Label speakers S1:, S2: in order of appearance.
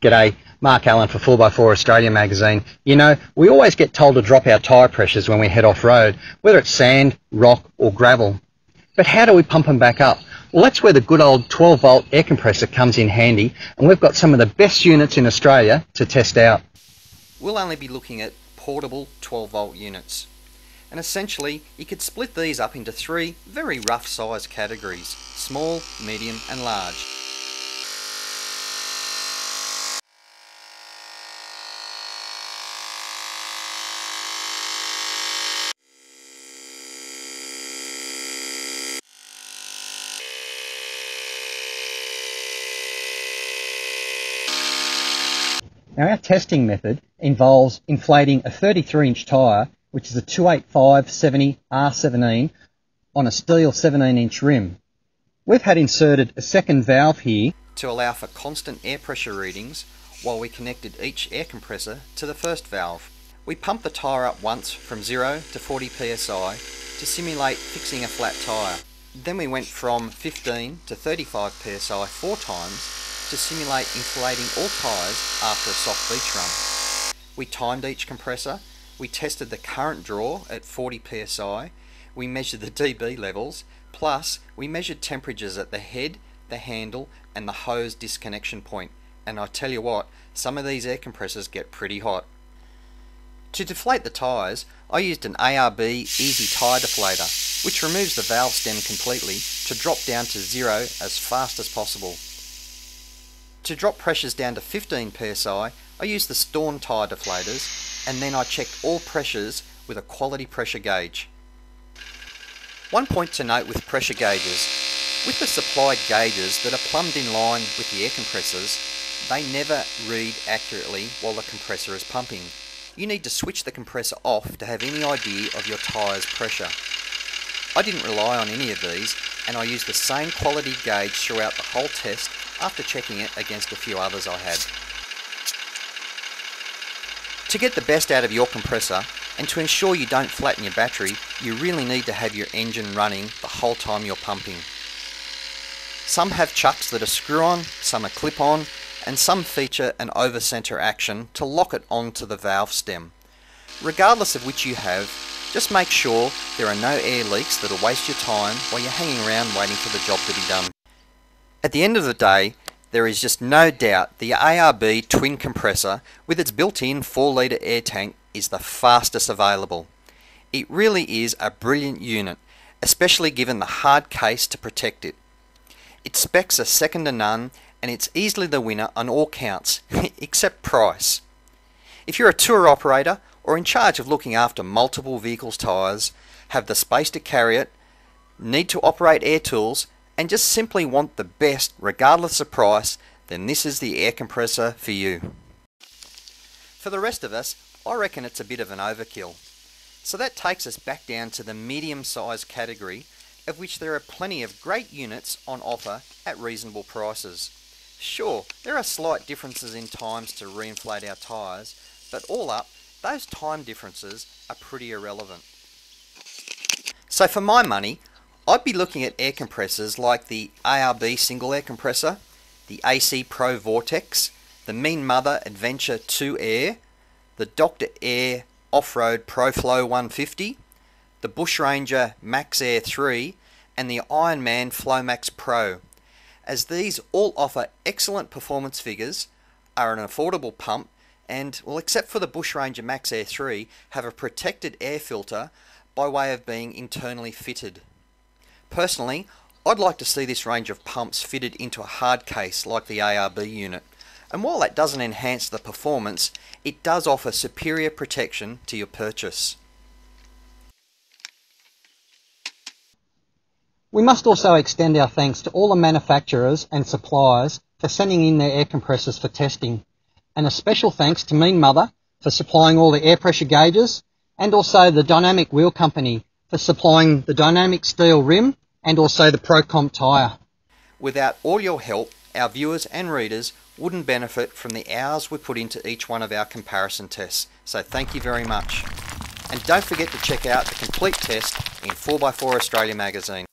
S1: G'day, Mark Allen for 4x4 Australia magazine. You know, we always get told to drop our tyre pressures when we head off-road, whether it's sand, rock or gravel. But how do we pump them back up? Well, that's where the good old 12-volt air compressor comes in handy, and we've got some of the best units in Australia to test out.
S2: We'll only be looking at portable 12-volt units. And essentially, you could split these up into three very rough size categories: small, medium and large.
S1: Now, our testing method involves inflating a 33-inch tyre, which is a 285/70 R17, on a steel 17-inch rim. We've had inserted a second valve here
S2: to allow for constant air pressure readings while we connected each air compressor to the first valve. We pumped the tyre up once from 0 to 40 psi to simulate fixing a flat tyre. Then we went from 15 to 35 psi 4 times to simulate inflating all tyres after a soft beach run. We timed each compressor, we tested the current draw at 40 psi, we measured the dB levels, plus we measured temperatures at the head, the handle and the hose disconnection point. And I tell you what, some of these air compressors get pretty hot. To deflate the tyres, I used an ARB Easy Tyre Deflator, which removes the valve stem completely to drop down to 0 as fast as possible. To drop pressures down to 15 psi, I used the Storm tyre deflators, and then I checked all pressures with a quality pressure gauge. One point to note with pressure gauges: with the supplied gauges that are plumbed in line with the air compressors, they never read accurately while the compressor is pumping. You need to switch the compressor off to have any idea of your tyre's pressure. I didn't rely on any of these, and I used the same quality gauge throughout the whole test after checking it against a few others I had. To get the best out of your compressor and to ensure you don't flatten your battery, you really need to have your engine running the whole time you're pumping. Some have chucks that are screw-on, some are clip-on, and some feature an over-center action to lock it onto the valve stem. Regardless of which you have, just make sure there are no air leaks that'll waste your time while you're hanging around waiting for the job to be done. At the end of the day, there is just no doubt the ARB twin compressor with its built-in 4-litre air tank is the fastest available. It really is a brilliant unit, especially given the hard case to protect it. Its specs are second to none, and it's easily the winner on all counts, except price. If you're a tour operator or in charge of looking after multiple vehicles' tyres, have the space to carry it, need to operate air tools, and just simply want the best regardless of price, then this is the air compressor for you. For the rest of us, I reckon it's a bit of an overkill. So that takes us back down to the medium size category, of which there are plenty of great units on offer at reasonable prices. Sure, there are slight differences in times to reinflate our tyres, but all up, those time differences are pretty irrelevant. So for my money, I'd be looking at air compressors like the ARB single air compressor, the AC Pro Vortex, the Mean Mother Adventure 2 Air, the Dr. Air Off-Road ProFlow 150, the Bush Ranger Max Air 3, and the Ironman FlowMax Pro, as these all offer excellent performance figures, are an affordable pump, and, well, except for the Bush Ranger Max Air 3, have a protected air filter by way of being internally fitted. Personally, I'd like to see this range of pumps fitted into a hard case like the ARB unit, and while that doesn't enhance the performance, it does offer superior protection to your purchase.
S1: We must also extend our thanks to all the manufacturers and suppliers for sending in their air compressors for testing, and a special thanks to Mean Mother for supplying all the air pressure gauges, and also the Dynamic Wheel Company for supplying the dynamic steel rim and also the ProComp tyre.
S2: Without all your help, our viewers and readers wouldn't benefit from the hours we put into each one of our comparison tests, so thank you very much. And don't forget to check out the complete test in 4x4 Australia magazine.